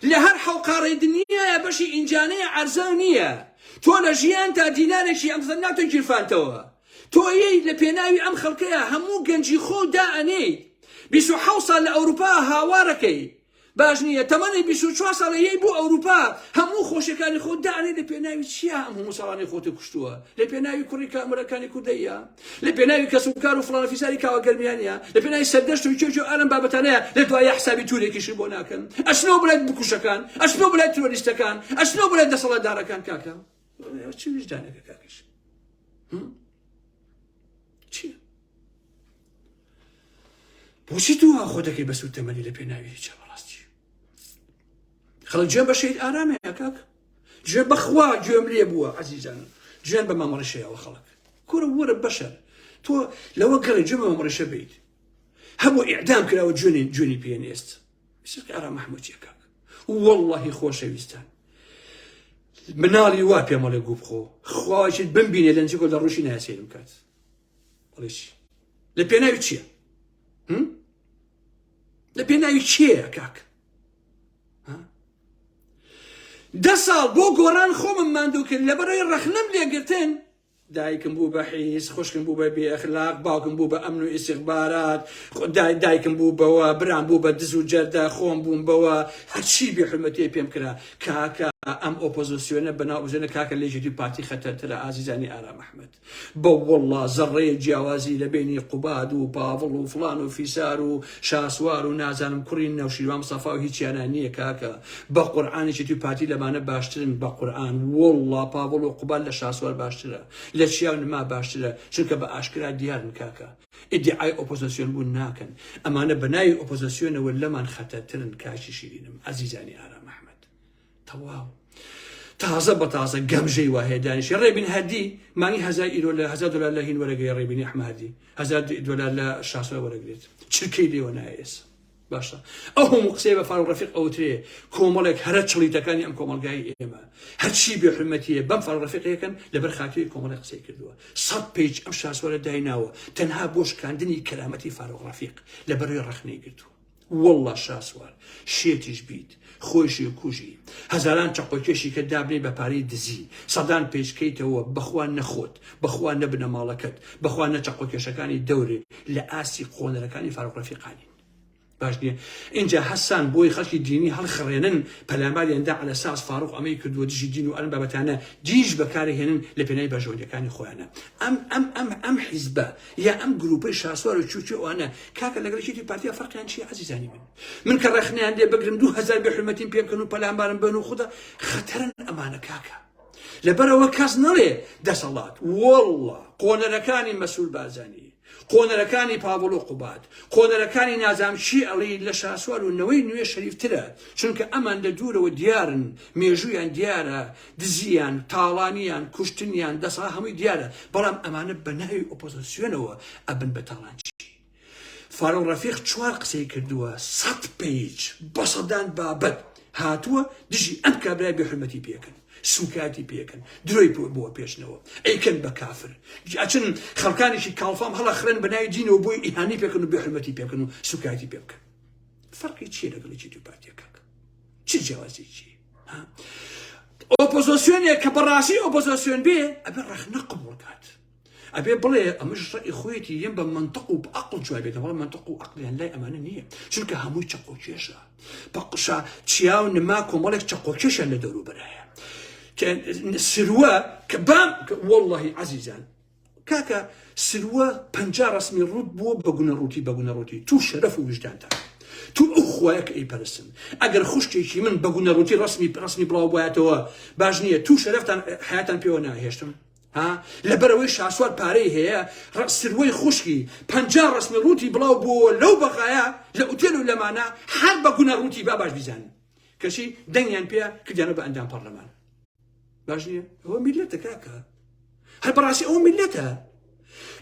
لە هەر حەوقاڕی دنیایە بەشی ئینجانەیە عەرزە نییە تۆ لە ژیان تا دینارێکی ئەمزە ناتۆ گیرفانتەوە تۆ یەی لە پێناوی ئەم خەڵکەیە هەموو گەنجی خۆ دائەنێیت 27 ساڵ لە ئەوروپا هاوارەکەی باش نییە تەمەنی 24 ساڵەیەی بۆ ئەوروپا هەموو خۆشیەکانی خۆ دائەنێ لە پێناوی چییە ئەم هەموو ساڵانی خۆتی کوشتووە لە پێناوی کوڕی کامەرەکانی کوردەیە لە پێناوی کەسوکار و فڵانە فیساری کاوەگەرمیانە لە پێناوی سەردەشت و کێو ئەرم بابەتانەیە لە دوایە حسابی تورێکیشی بۆ ناکەن ئەچنەوە بڵێت بکوشەکان ئەچنەوە بڵێت تۆریستەکان ئەچنەوە بڵێت دەسەڵاتدارەکان کاکە چی ویژدانێکە کاکەش چییە بۆچی تو خۆ دەکەی بە سوود تەمەنی لە پێناوی هیچە بەڕاستی خەڵک گوێن بە شەید ئارامەیە کاک گوێن بەخوا گوێم لێ بووە عەزیزان گوێن بە مامەڕەشەیەوە خەڵک کوڕە وەرە بەشەر تۆ لەوە گەڕی گوێن بە مامەڕەشە بیت هەموو ئیعدام کراوە جوێنی پێنێست بسرکە ئارام محموودیە کاک وەڵڵاهی خۆشەویستان مناڵی وا پێمەڵێ گوو بخۆ خواچیت بمبینێ لە نزیکۆ لە ڕووشی نایسێرم کات بەڵێشی لە پێناوی چییە لە پێناوی چییە کاک 10 ساڵ بۆ گۆڕان خۆمم ماندوو کرد لەبەرەوەی ڕەخنەم لێگرتن دایکم بوو بە حیس، خوشکم بوو بە بێئەخلاق، باوکم بوو بە ئەمن و ئیستیخبارات، دایکم بوو بەوە، برام بوو بە دز و جەردە، خۆم بووم بەوە، هەرچی بێحورمەتی پێم کرا. کاکە ئەم ئۆپۆزیسیۆنە بەناوبژێنە کاکە لێژێتی پارتی خەتەرترە ئازیزانی ئارام ئەحمەد. بە وەڵڵا زەڕێ جیاوازی لە بینی قوباد و پاڤڵ و فڵان و فیسار و شاسوار و نازانم کوڕی نەوشیروان مستەفا و هیچیانە نییە کاکە. بە قورئانێکی توی پارتی لەمانە باشترن. بە قورئان وەڵڵا پاڤڵ و قوباد لە شاسوار باشترە، لە چیا و نما باشترە، چونکە بە ئاشکرا دیارن کاکە. ئیدعای ئۆپۆزیسیۆن بوون ناکەن. ئەمانە بەناوی ئۆپۆزیسیۆنەوە لەمان خەتەرترن کاکی شیرینم ئازیزانی ئارام ئەحمەد. تەواو تازە بە تازە گەمژەی وهەیە دانیشی. ڕێبین هەدی مانگی 1000 ئیرۆ لە 1000 دلار لە هین وەرەگەی ڕێبینی ئەحمەدی، 1000 دلار لە شاسوار وەرەگرێت. چرکەی لێوە نایە ئێستا. باشە ئەو هەموو قسەی بە فاروق ڕەفیق ئەوترێ کۆمەڵێک هەرە چڵیتەکانی ئەم کۆمەلگای ئێمە هەرچی بێحورمەتیە بەم فاروق ڕەفیقەکەن لەبەر خاکەی کۆمەڵێک قسەی کردووە. 100 پیج ئەم شاسوارە دایناوە تەنها بۆ شکاندنی کەرامەتی فاروق ڕەفیق لەبەروی ڕەخنەی گرتووە. وەڵڵا شاسوار شێتیش بیت، خۆشی و کوژی، هەزاران چەقۆکێشی کە دابنێ بە پارەی دزی، سەدان پێچکەیتەوە بەخوا نەخۆت، بەخوا نەبنە ماڵەکەت، بەخوا نەچەقۆکێشەکانی دەورێ لە ئاسی قۆنەرەکانی فاروق ڕەفیقانی. باش نییە اینجا هەسان بۆی خەڵکی دینی هەڵخڕێنن پەلاماریاندا على ساس فاروق ئەمەی کردووە دژی دین و ئەم بابەتانە دیش بەکارهێنن لە پێناوی باژەوەندەکانی خۆیانە. ئەم حیزبە یا ئەم گروپەی شاسوار و چوچی ئەوانە کاکە لەگەڵێکی پارتیا فەرقیان چیە عەزیزانی من کە ڕەخنەیان لێ بگرم 2000 بێحورمەتیم پێ بکەن و پەلامبارم بن و خوددا خەتەرن ئەمانە کاکە. لەبەرەوە کەس نەڵێ دەسەڵات. وەڵڵا قۆنەرەکانی مەسوول بارزانی، قۆنەرەکانی پاڤڵ و قوباد، قۆنەرەکانی نازام چی ئەڵێ لە شاسوار و نەوەی نوێ شەریفترە، چونکە ئەمان لە دوورەوە دیارن، مێژوویان دیارە، دزیان، تاڵانیان، کوشتنیان، دەسەڵا هەمووی دیارە، بەڵام ئەمانە بەناوی ئۆپۆزیسیۆنەوە ئەبن بە تاڵانچی. فاروق ڕەفیق 4 قسەی کردووە 100 پیج بە سەدان بابەت هاتووە دژی ئەم کابرای بێحورمەتی پێکەن، سوکاتی پێکەن، درۆی بۆ پێشنەوە ئەیکەن بە کافر، ئەچن خەڵکانێکی کاڵفام هەڵە خڕێن بەناوی دینەوە بۆی ئیهانی پێکەن و بێحورمەتی پێکەن و سوکاتی پێ بکەن. فەرقی چیە لەگەڵێکی دوو پارتیە کاکە؟ چ جیاوازی چی؟ ئۆپۆزیسیۆنێک کە بەڕاستی ئۆپۆزیسیۆن بێ ئەبێ ڕەخنە قبوڵ کات، ئەبێ بڵێ ئەمەش ڕێی خۆیەتی یەم بە منطق و بە عەقڵ جوای بێتە، بەڵام منطق و عەقڵیان لای ئەمانە نییە، چونکە هەمووی چەقۆکێشە، بەقشا چیا و نما کۆمەڵێک چەقۆکێشە لە دەوروبەرایە. سروە کە بام وەڵڵاهی عەزیزان کاکە سروە 50 ڕسمی ڕوت بووە بەگونە ڕوتی تو شەرەف و وجدانتان تو ئەو خوایە کە ئەیپەرستن. ئەگەر خوشکێکی من بەگونە ڕوتی ڕسمی بڵاو بایەتەوە باش نییە، تو شەرەفتان حیاتان پێوە ناهێشتم. لەبەرەوەی شاسوار پارەی هەیە سروەی خوشکی 50 ڕسمی ڕوتی بڵاو بووە لەو بەقایە لە ئوتێل و لەمانە هەر بەگونە ڕوتی با باش بیزانن کەچی دەنگیان پێ کردیانە بە ئەندام پەرلەمان. باش نییە ئەوە میلەتە کاکە، هەر بەڕاستی ئەوە میلەتە.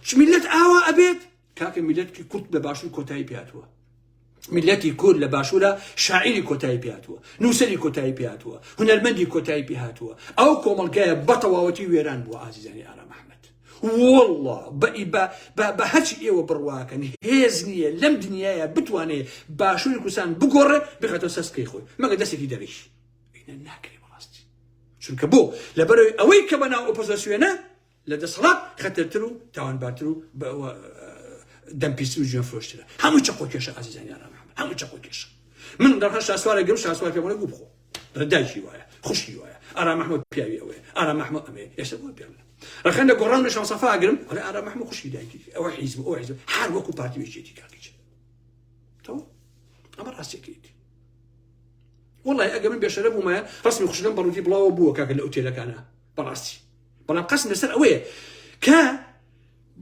چ میلەت ئاوا ئەبێت کاکە؟ میلەتی کورد لە باشوور کۆتایی پێهاتووە، میلەتی کورد لە باشوورە شاعیری کۆتایی پێهاتووە، نووسەری کۆتایی پێهاتووە، هونەرمەندی کۆتایی پێهاتووە. ئەو کۆمەڵگایە بە تەواوەتی وێران بووە ئازیزانی ئارام ئەحمەد. وەڵڵا بە هەرچی ئێوە بڕواکەن هێز نییە لەم دنیایە بتوانێت باشووری کوردستان بگۆڕێ بخاتەوە سەسکەی خۆی مەگە دەستێکی دەریش ناکرێ بەڕاستی، چونکە بۆ لەبەرەوەی ئەوەی کە بەناو ئۆپۆزیسیۆنە لە دەسەڵات خەتەرتر و تاوانبارتر و دەمپیستر و گوێن فرۆشترە. هەموو چەقۆکێشە ئازیزانی ئارام ئەحمەد، هەموو چەقۆکێشە. من دەڕخە شاسوارە گەم شاسوار پێم وڵێ گوو بخۆ ڕدایکی وایە خوشی وایە ئارام ئەحمەد پیاوی ئەوەیە ئارام ئەحمەد ئەمەیە ئێستا بۆ پێم ڕەخەن لە گۆڕان لە شەمسەفا گرم وڵێ ئارام ئەحمەد خوشی دایکی ئەوە حیزب ئەوە حیزب هەر وەکو پارتی وێچێتی کاکیچ تەواو ئەمە ڕاستیەکەیەتی. وڵای ئەگە من بێشەرە بوومایە ڕسمی خوشکەم بەڕووتی بڵاوە بووە کاکە لە ئوتێلەکانە بەڕاستی، بەڵام قەسم لەسەر ئەوەیە کە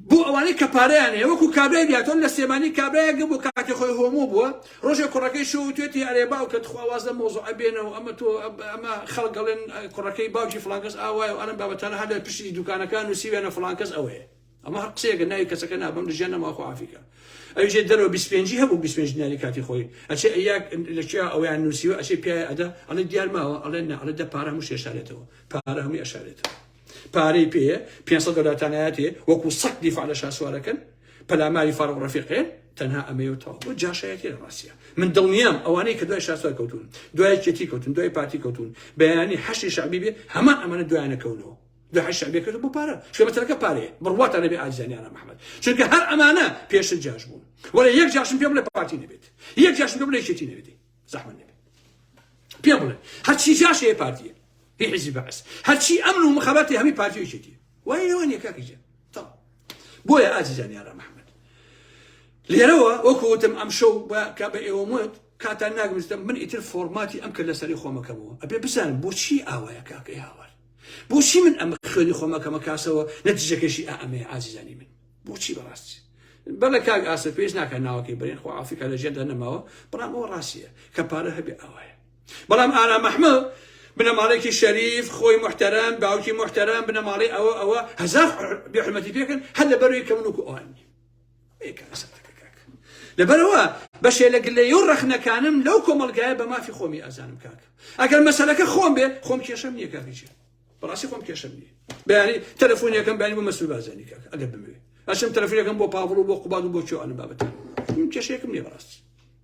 بۆ ئەوانەی کە پارەیان هەیە وەکو کابرای دیاتۆن لە سێمانی کابرایەکە بۆ کاتی خۆی هۆموو بووە ڕۆژێک کوڕەکەی شو توێتی ئەرێ باوکە خواوازە مۆزوع بێنەوە ئەمە تۆ ئەمە خەڵگەڵێن کوڕەکەی باوکی فڵانکەس ئاوایە و ئەم بابەتانە هەر لە پشتی دوکانەکان نووسیوێنە فڵانکەس ئەوەیە. ئەمە هەر قسەیەکە ناوی کەسەکە نابم لە ژیان نەماخۆ عافیکە ئەوژێ دەرەوە 25 هەبوو 25 دیناری کاتی خۆی ئەچێ ئەیاک لەکوێ ئەویان نووسیوە ئەچێ پیاە ئەدا ئەڵێ دیار ماوە ئەڵێ نا ئەڵێ دە پارە هەموو شێشارێتەوە پارە هەمووی ئەشارێتەوە پارەی پێیە 500 دلارتانایەتێ وەکو سەق دیفاع لە شاسوارەکەن پەلاماری فاروق ڕەفیقێن تەنها ئەمەیەوەتەوە بۆ جاشایەتی لە ڕاستیە. من دڵنیام ئەوانەی کە دوای شاسوار کەوتون دوای کێتی کەوتون دوای پارتی کەوتون بەیانی حەشری شەعبی بێ هەمان ئەمانە دوایانە کەونەوە دوای شعبی کرد بۆ پارە شوێمەتەکە پارەیە بڕواتە نەبێ ئازیزانیانە محەممەد چونکە هەر ئەمانە پێشتر جاش بوون وەرە یەک جاشم پێ بڵێ پارتی نەبێت یەک جاشم پێ بڵێ یەکێتی نەبێت زەحمەت نەبێت پێ بڵێ هەرچی جاش هەیە پارتیە هی حیزبی بەعس هەرچی ئەمن و مخابەتی هەمی پارتی و یەکێتیە وای ئێوە نییە کاکەجە تا بۆیە ئازیزانیانە محەممەد لێرەوە وەکو وتم ئەم شەو بە ئێوە وت کاتان ناگەمستە من ئیتر فۆرماتی ئەم کرد لەسەری خۆمەکەمەوە ئەبێ بزانم بۆچی ئاوایە کاکەی هاوار بۆچی من ئەم خوێنی خۆمەکەمە کاسەوە نەتیجەکەشی ئەمەیە ئازیزانی من بۆچی بەڕاستی بەڵێ کاک ئاسە پێش ناکە ناوەکەی بڕێن خۆ ئافریقا لە ژێردا نەماوە بەڵام ئەوە ڕاستیە کە پارە هەبێ ئەوایە بەڵام ئارام ئەحمەد بنەماڵێکی شەریف خۆی محتەرەم باوکی محتەرەم بنەماڵی ئەوە هەزار بێحرمەتی پێکەن هەر لەبەروی کە من وەکو ئەوانی لەبەرەوە بەشێ لە گلەی و ڕەخنەکانم لەو کۆمەڵگایە بە مافی خۆمی ئازانم کاکە ئەگەر مەسەلەکە خۆم بێ خۆم کێشەم نییە کاکیجێ بەڕاستی خۆم کێشەم نییە بەیانی تەلەفۆنیەکەم بەیانی بۆ مەسئول بازانی کاکە ئەگەر بموێ ئەچم تەلەفۆنیەکەم بۆ پاڤڵ و بۆ قوباد و بۆ چۆوانم بابەتە کێشەیەکم نییە بەڕاستی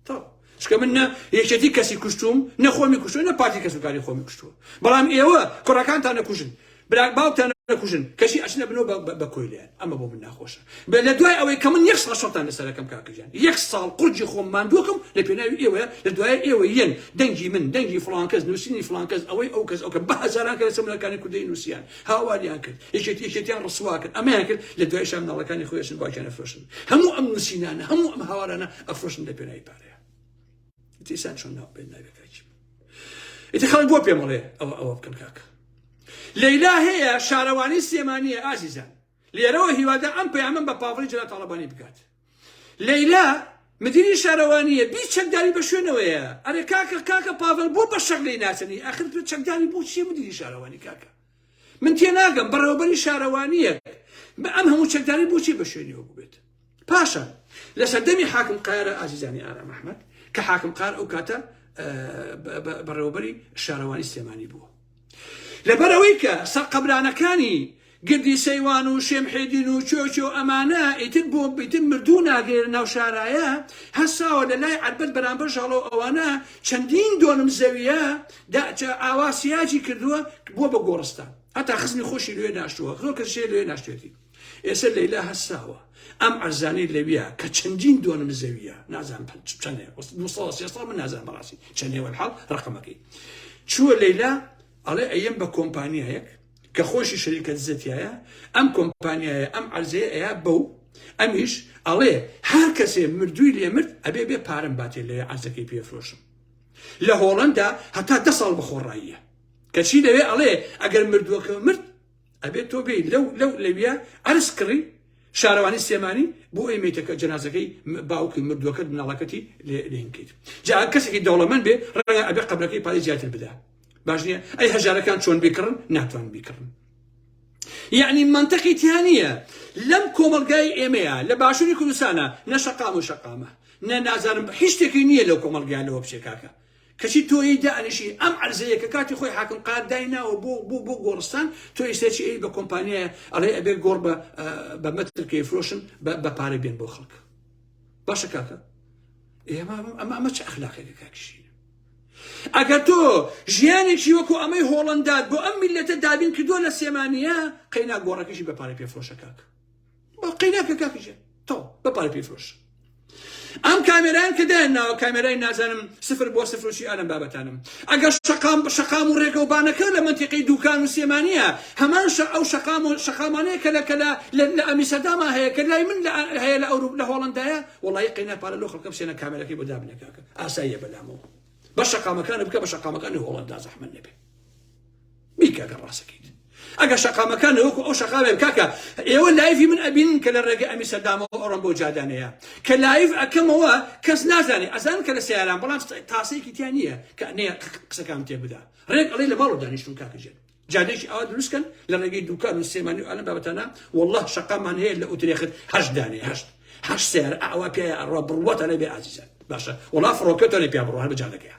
تا چکە من نە یەکێتی کەسی کوشتوم نە خۆمی کوشتووە نە پارتی کەسوکاری خۆمی کوشتووە بەڵام ئێوە کوڕەکانتان نەکوژن باوکتان نەکوژن کەشی ئەچنە بنەوە بە کۆی لێیان ئەمە بۆ من ناخۆشە لە دوای ئەوەی کە من یەک ساڵ شەڵتان لەسەرەکەم کاکەجان یەک ساڵ قورجی خۆم ماندووەکەم لە پێناوی ئێوەیە لە دوای ئێوە یەن دەنگی من دەنگی فڵان کەس نووسینی فڵان کەس ئەوەی ئەو کەس ئەوکە بە هەزاران کە لە سەمونەکانی کوردەی نووسیان هاواریان کرد یەکێتیان ڕسوا کرد ئەمەیان کرد لە دوای شام ناڵەکانی خۆیشن باکیان ئەفرۆشن هەموو ئەم نووسینانە هەموو ئەم هاوارانە ئەفرۆشن لە پێناوی پارەیە ئیتیسان چۆن ناو بێن ناوێکاکی ئیتی خەڵک بۆ پێم بڵێ ئەوە بکەن کاکە لەیلا هەیە شارەوانی سلێمانیە ئازیزان لێرەوە هیوادە ئەم پەیامەم بە پاڤڵی جەناب تاڵەبانی بکات لەیلا مدیری شارەوانیە بی چەکداری بە شوێنەوەیە ئەرێ کاکە پاڤڵ بۆ بە شەق لێی ناچنی ئاخر چەکداری بۆ چییە مدیری شارەوانی کاکە من تێناگەم بەڕێوەبەری شارەوانیە ئەم هەموو چەکداری بۆچی بە شوێنیەوە بێت پاشان لە سەردەمی حاکم قایرە ئازیزانی ئارام ئەحمەد کە حاکم قار ئەو کاتە بەڕێوەبەری شارەوانی سلێمانی بووە لەبەرەوەی کە سەرقەبرانەکانی گردی سەیوان و شێمحێدین و چۆچۆ ئەمانە ئیتر بۆ بیتر مردوو ناگەێنە ناو شارایە هەساوە لە لای عەربەت بەرامبەر ژاڵۆ ئەوانە چەندین دۆنم زەویە ئاوا سیاجی کردووە بۆ بە گۆڕستان هەتا خزمی خۆشی لێ ناشتووە زۆر کەسێ لێ ناشتێتی ئێستا لەیلا هەساوە ئەم ئەرزانەی لەویە کە چەندین دۆنم زەویە نازانم چەندێ 200 من نازانم بەڕاستی چەندێوە الحاڵ ڕقەمەکەی چووە لەیلا ئەڵێ ئەیەم بە کۆمپانیایەک کە خۆشی شەریکەت زەتیایە ئەم کۆمپانیایە ئەم عەرزەیە ئەیە بەو ئەمیش ئەڵێ هەر کەسێ مردووی لێ مرد ئەبێ بێ پارەم باتێ لێ عەرزەکەی پێفرۆشم لە هۆڵەندا هەتا 10 ساڵ بەخۆڕاییە کەچی لەوێ ئەڵێ ئەگەر مردووەکە مرد ئەبێ تۆ بێ لەو لەویە عەرز کڕی شارەوانی سلێمانی بۆ ئەیمێتەکە جەنازەکەی باوکی مردووەکە مناڵەکەتی لێ هینکەیت جا کەسێکی دەوڵەمەند بێ ڕەنگە ئەبێ قەبرەکەی پارەی زیاتر بدا باش نییە ئەی هەژارەکان چۆن بیکڕن ناتوان بیکڕن یعنی منطقی تیانە لەم کۆمەلگای ئێمەیە لە باشووری کوردستانە نە شەقام و شەقامە نە نازانم هیچ شتێکی نییە لەو کۆمەلگایانەوە بچێ کاکە کەچی تۆی دانیشی ئەم عەرزەیە کە کاتی خۆی حاکم قار دایناوە بۆ گۆڕستان تۆ ئێستاچی ئەی بە کۆمپانیایە ئەڵێ ئەبێ گۆڕ بە مەتر کەیفرۆشن بە پارە بێن بۆ خەڵک باشە کاکە ئەمە چه ئەخلاقێکە کاکشی ئەگەر تۆ ژیانێکی وەکو ئەمەی هۆڵەندات بۆ ئەم میلەتە دابین کردووە لە سلێمانیە قەینا گۆڕەکەشی بە پارەی پێفرۆشە کاکە قەیناکە کاکیژێ تۆ بە پارەی پێفرۆش ئەم کامێرایان کە دایانناوە کامێرای نازانم 0 بۆ 0 ئالەم بابەتانم ئەگەر شەقام و ڕێگەوبانەکە لە منتیقەی دووکان و سلێمانیە هەمان ئەو شەقامانەیە کە لە ئەمی سەداما هەیە کە لای من هەیە لە هۆڵەندایە وەڵی قەینا پارە لەو خەڵکە بچێنە کامێرەکەی بۆ دابنێ کاکە ئاساییە بەلامەوە بە شەقامەکان بکە بە شەقامەکانی هۆڵەندا زەحمەت نەبێ بیکەگە ڕاستەکەیت ئەگەر شەقامەکان وەکو ئەو شەقامێ کاکە ئێوە لایڤی من ئەبین کە لە ڕێگە ئەمی سەردامەوە ئەوڕەم بۆ جادانەیە کە لایڤ ئەکەمەوە کەس نازانێ ئەزان کە لە سیاران بەڵام تاسەیەکی تیان نییە کە نەیە قسەکان تێ بدا ڕێک ئەڵێ لە ماڵ دانیشتون کاکەجێت جادێکی ئەوە دروستکەن لە ڕێگەی دووکان و سلێمانی و ئالەم بابەتانە وەڵڵاه شەقامان هەیە لە ئوترێخت 8 دانێ 8 سیار ئەوە پێیە ئەڕوا بڕوەتە لێ بێ ئازیزان باشە وەڵا فڕۆکەتە لێ پێ بڕوە هەر بە جادەکەیە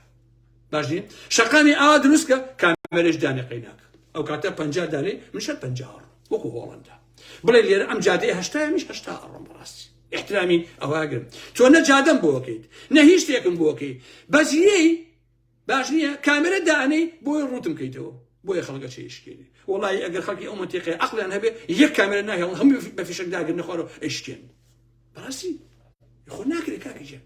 باش نییە شەقامی ئاوا دروستکە کامێرەش دانێ قەیناکە ئەو کاتە 50 دانێ منشە 50 وەکو هۆڵەندا بڵێ لێرە ئەم جادەیە 80 میش 80 ئەڕۆم بەڕاستی احترامی ئەواگرم تۆ نە جادەم بۆکەیت نە هیچ شتێکم بۆکەی بەزیەی باش نییە کامێرە دانەی بۆی ڕوتم کەیتەوە بۆیە خەڵکە چێشکێنی وڵی ئەگەر خەڵکی ئەو منتیقەیە عەقلیان هەبێ یەک کامێرە ناهێڵن هەموو بە فیشک داگرن نەخوارەوە ئەیشکێن بەڕاستی خۆ ناکرێت کاکیجان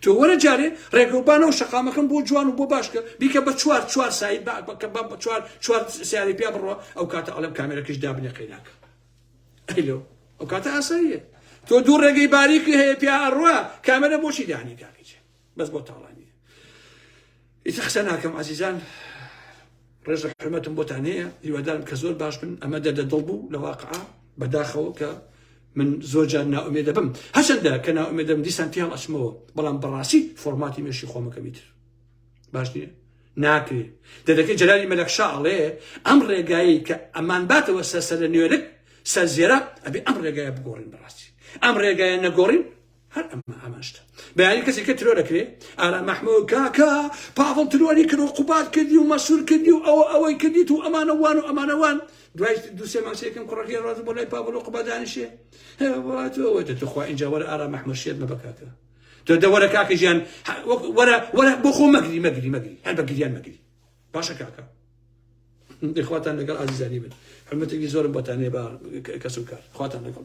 تۆ وەرە جارێ ڕێگەوبانەوە شەقامەکەم بۆ جوان و بۆ باشکە بیکە بە چوار سایی چوار سیاری پیا بڕەوە ئەو کاتە ئەڵەم کامێرەکەش دابنێ قەیناکە ئەیلۆ ئەو کاتە ئاساییە تۆ دوو ڕێگەی باریکی هەیە پیا ئەڕوا کامێرە بۆچی دانی کاکیجان بەس بۆ تاڵانیە ئیتر قسە ناکەم عەزیزان ڕێژە حرمەتم بۆتان هەیە هیوادارم کە زۆر باش بن ئەمە دەردەدڵ بوو لە واقعا بەداخەوە کە من زۆر جار ناومێدە بم هەچەندە کە ناومێدەم دیسان تیان ئەچمەوە بەڵام بەڕاستی فۆرماتی مێشی خۆمەکەمیتر باش نییە ناکرێ دەدەکەی جەلالی مەلەکشا ئەڵێ ئەم ڕێگایی کە ئەمان باتەوە سەر نوێرک سەر زێرە ئەبێ ئەم ڕێگایە بگۆڕین بەڕاستی ئەم ڕێگایە نەگۆڕین هەر ئەماشتە بەیانی کەسێک کە ترۆرە کرێ ئارا مەحموود کاکە پاڤڵ ترۆری کرد و قوبات کردی و مەسوور کردی و ئەوەی کردیت و ئەمانەوان و ئەمانەوان دوای دووسێ مانگسەیەکەم کوڕەکەی ڕاز بۆ لای پاڤڵ و قوبات دانیشێ تۆخوا اینجا وەرە ئارا مەحموود شێت مەبە کاکە تۆ دەوەرە کاکە ژیان وەرە بۆ خۆ مەگری هەر بە گریان مەگری باشە کاکە خواتان لەگەڵ عەزیزانی بن حرمەتێکی زۆرم بۆتان هەیە بە کەس و کار خواتان لەگەڵ